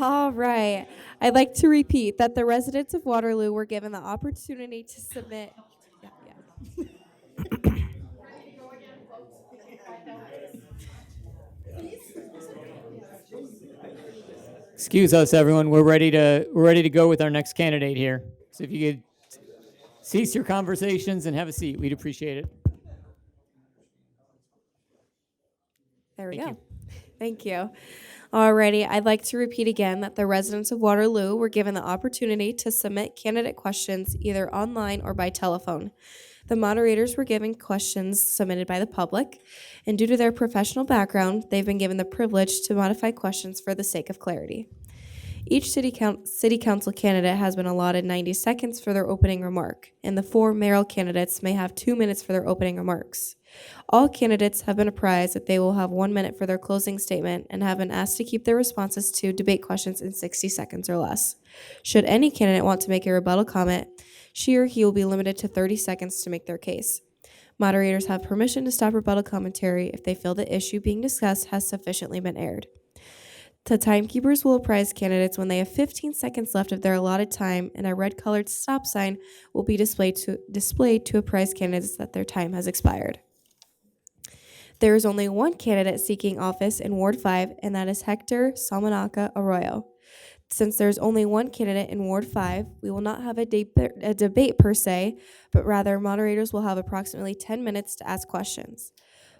All right. I'd like to repeat that the residents of Waterloo were given the opportunity to submit. Yeah, yeah. Excuse us, everyone. We're ready to go with our next candidate here. So if you could cease your conversations and have a seat, we'd appreciate it. There we Thank go. you. Thank you. Alrighty, I'd like to repeat again that the residents of Waterloo were given the opportunity to submit candidate questions either online or by telephone. The moderators were given questions submitted by the public, and due to their professional background, they've been given the privilege to modify questions for the sake of clarity. Each city council candidate has been allotted 90 seconds for their opening remark, and the 4 mayoral candidates may have 2 minutes for their opening remarks. All candidates have been apprised that they will have 1 minute for their closing statement and have been asked to keep their responses to debate questions in 60 seconds or less. Should any candidate want to make a rebuttal comment, she or he will be limited to 30 seconds to make their case. Moderators have permission to stop rebuttal commentary if they feel the issue being discussed has sufficiently been aired. The timekeepers will apprise candidates when they have 15 seconds left of their allotted time, and a red-colored stop sign will be displayed to apprise candidates that their time has expired. There is only one candidate seeking office in Ward 5, and that is Hector Salmanaka Arroyo. Since there's only one candidate in Ward 5, we will not have a debate per se, but rather moderators will have approximately 10 minutes to ask questions.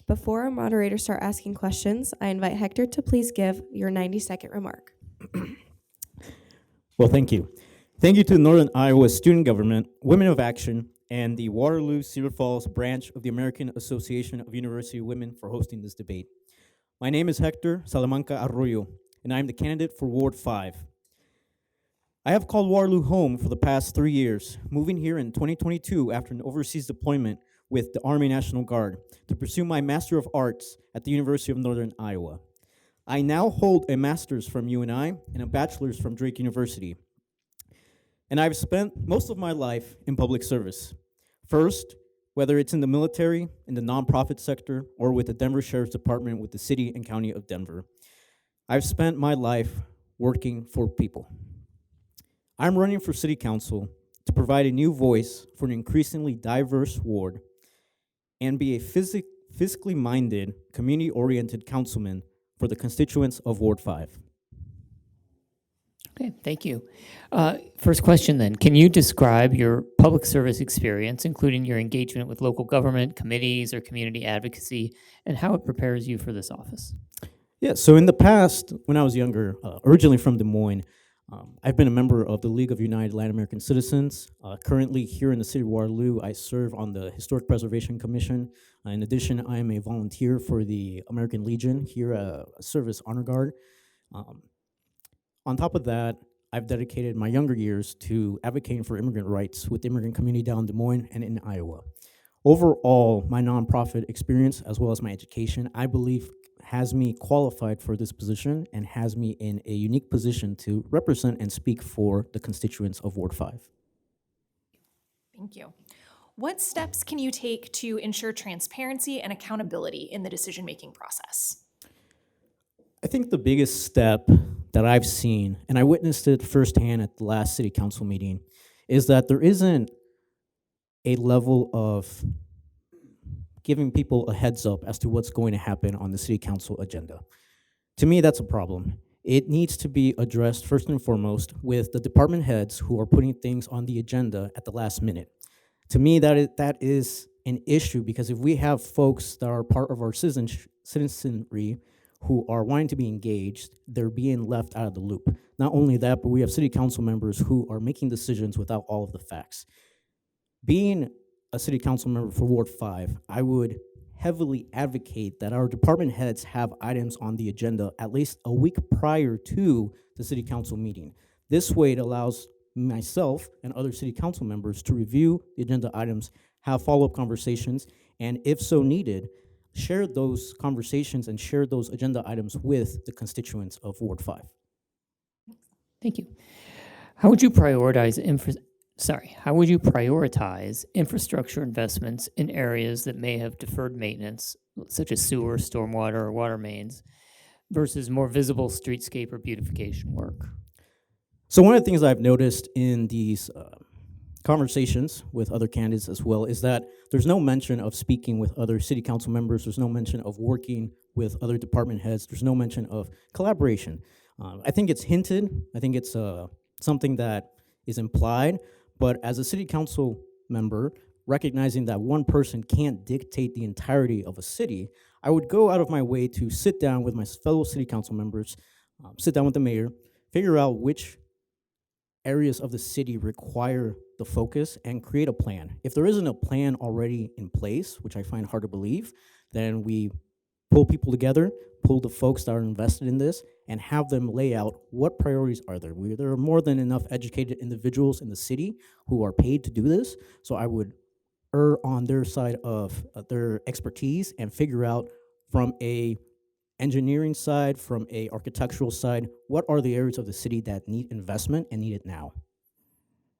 Before our moderators start asking questions, I invite Hector to please give your 90-second remark. Well, thank you. Thank you to Northern Iowa Student Government, Women of Action, and the Waterloo Cedar Falls branch of the American Association of University Women for hosting this debate. My name is Hector Salamanca Arroyo, and I am the candidate for Ward 5. I have called Waterloo home for the past 3 years, moving here in 2022 after an overseas deployment with the Army National Guard to pursue my Master of Arts at the University of Northern Iowa. I now hold a master's from UNI and a bachelor's from Drake University. And I've spent most of my life in public service. First, whether it's in the military, in the nonprofit sector, or with the Denver Sheriff's Department with the City and County of Denver, I've spent my life working for people. I'm running for City Council to provide a new voice for an increasingly diverse ward and be a physically minded, community-oriented councilman for the constituents of Ward 5. Okay, thank you. First question then, can you describe your public service experience, including your engagement with local government, committees, or community advocacy, and how it prepares you for this office? Yeah, so in the past, when I was younger, originally from Des Moines, I've been a member of the League of United Latin American Citizens. Currently here in the city of Waterloo, I serve on the Historic Preservation Commission. In addition, I am a volunteer for the American Legion here at Service Honor Guard. On top of that, I've dedicated my younger years to advocating for immigrant rights with the immigrant community down in Des Moines and in Iowa. Overall, my nonprofit experience, as well as my education, I believe has me qualified for this position and has me in a unique position to represent and speak for the constituents of Ward 5. Thank you. What steps can you take to ensure transparency and accountability in the decision-making process? I think the biggest step that I've seen, and I witnessed it firsthand at the last city council meeting, is that there isn't a level of giving people a heads up as to what's going to happen on the city council agenda. To me, that's a problem. It needs to be addressed first and foremost with the department heads who are putting things on the agenda at the last minute. To me, that is an issue, because if we have folks that are part of our citizenry who are wanting to be engaged, they're being left out of the loop. Not only that, but we have city council members who are making decisions without all of the facts. Being a city council member for Ward 5, I would heavily advocate that our department heads have items on the agenda at least a week prior to the city council meeting. This way it allows myself and other city council members to review the agenda items, have follow-up conversations, and if so needed, share those conversations and share those agenda items with the constituents of Ward 5. Thank you. How would you prioritize infrastructure investments in areas that may have deferred maintenance, such as sewer, stormwater, or water mains, versus more visible streetscape or beautification work? So one of the things I've noticed in these conversations with other candidates as well is that there's no mention of speaking with other city council members. There's no mention of working with other department heads. There's no mention of collaboration. I think it's hinted. I think it's something that is implied. But as a city council member, recognizing that one person can't dictate the entirety of a city, I would go out of my way to sit down with my fellow city council members, sit down with the mayor, figure out which areas of the city require the focus and create a plan. If there isn't a plan already in place, which I find hard to believe, then we pull people together, pull the folks that are invested in this, and have them lay out what priorities are there. There are more than enough educated individuals in the city who are paid to do this, so I would err on their side of their expertise and figure out from a engineering side, from a architectural side, what are the areas of the city that need investment and need it now?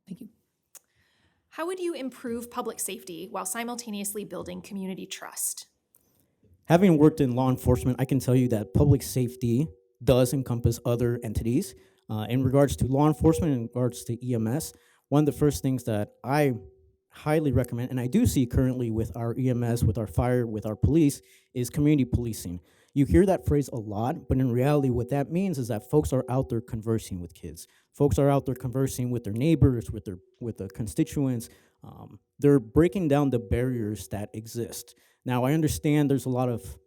Thank you. How would you improve public safety while simultaneously building community trust? Having worked in law enforcement, I can tell you that public safety does encompass other entities. In regards to law enforcement, in regards to EMS, one of the first things that I highly recommend, and I do see currently with our EMS, with our fire, with our police, is community policing. You hear that phrase a lot, but in reality, what that means is that folks are out there conversing with kids. Folks are out there conversing with their neighbors, with the constituents. They're breaking down the barriers that exist. Now, I understand there's a lot of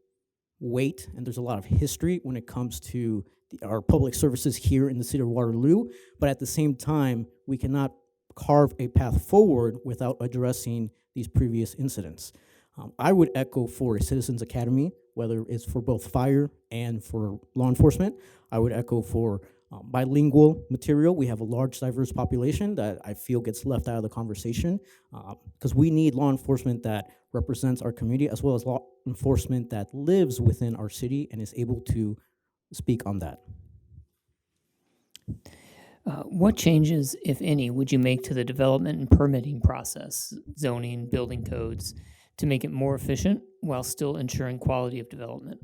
weight and there's a lot of history when it comes to our public services here in the city of Waterloo, but at the same time, we cannot carve a path forward without addressing these previous incidents. I would echo for a Citizens Academy, whether it's for both fire and for law enforcement. I would echo for bilingual material. We have a large, diverse population that I feel gets left out of the conversation because we need law enforcement that represents our community as well as law enforcement that lives within our city and is able to speak on that. What changes, if any, would you make to the development and permitting process, zoning, building codes, to make it more efficient while still ensuring quality of development?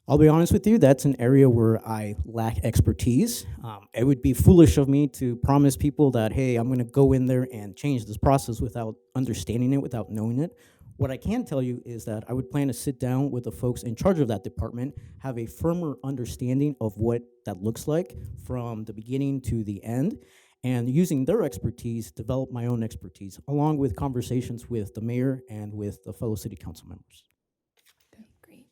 I'll be honest with you, that's an area where I lack expertise. It would be foolish of me to promise people that, hey, I'm going to go in there and change this process without understanding it, without knowing it. What I can tell you is that I would plan to sit down with the folks in charge of that department, have a firmer understanding of what that looks like from the beginning to the end, and using their expertise, develop my own expertise, along with conversations with the mayor and with the fellow city council members. Great.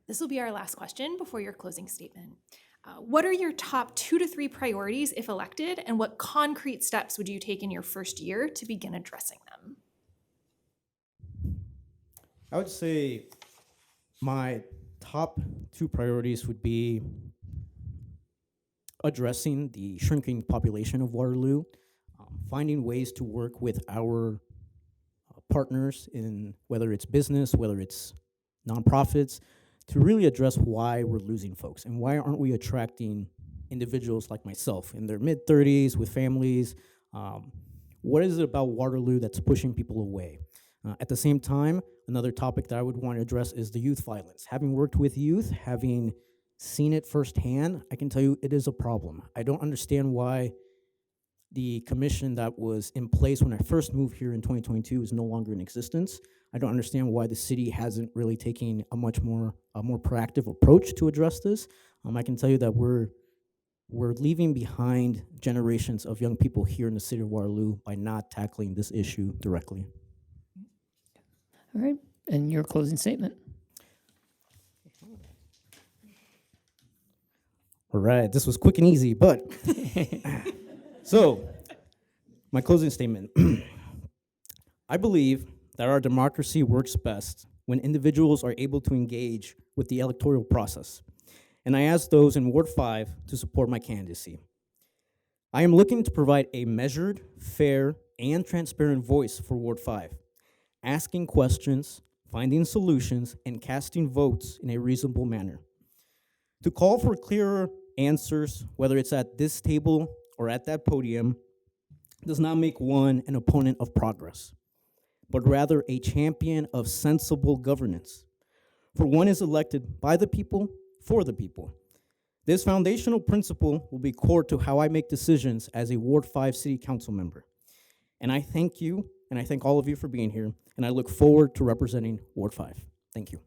This will be our last question before your closing statement. What are your top 2 to 3 priorities if elected, and what concrete steps would you take in your first year to begin addressing them? I would say my top 2 priorities would be addressing the shrinking population of Waterloo, finding ways to work with our partners in whether it's business, whether it's nonprofits, to really address why we're losing folks and why aren't we attracting individuals like myself in their mid-30s with families. What is it about Waterloo that's pushing people away? At the same time, another topic that I would want to address is the youth violence. Having worked with youth, having seen it firsthand, I can tell you it is a problem. I don't understand why the commission that was in place when I first moved here in 2022 is no longer in existence. I don't understand why the city hasn't really taken a more proactive approach to address this. I can tell you that we're leaving behind generations of young people here in the city of Waterloo by not tackling this issue directly. All right, and your closing statement. All right, this was quick and easy, but so my closing statement. I believe that our democracy works best when individuals are able to engage with the electoral process, and I ask those in Ward 5 to support my candidacy. I am looking to provide a measured, fair, and transparent voice for Ward 5. Asking questions, finding solutions, and casting votes in a reasonable manner. To call for clearer answers, whether it's at this table or at that podium, does not make one an opponent of progress, but rather a champion of sensible governance. For one is elected by the people for the people. This foundational principle will be core to how I make decisions as a Ward 5 City Council member. And I thank you, and I thank all of you for being here, and I look forward to representing Ward 5. Thank you.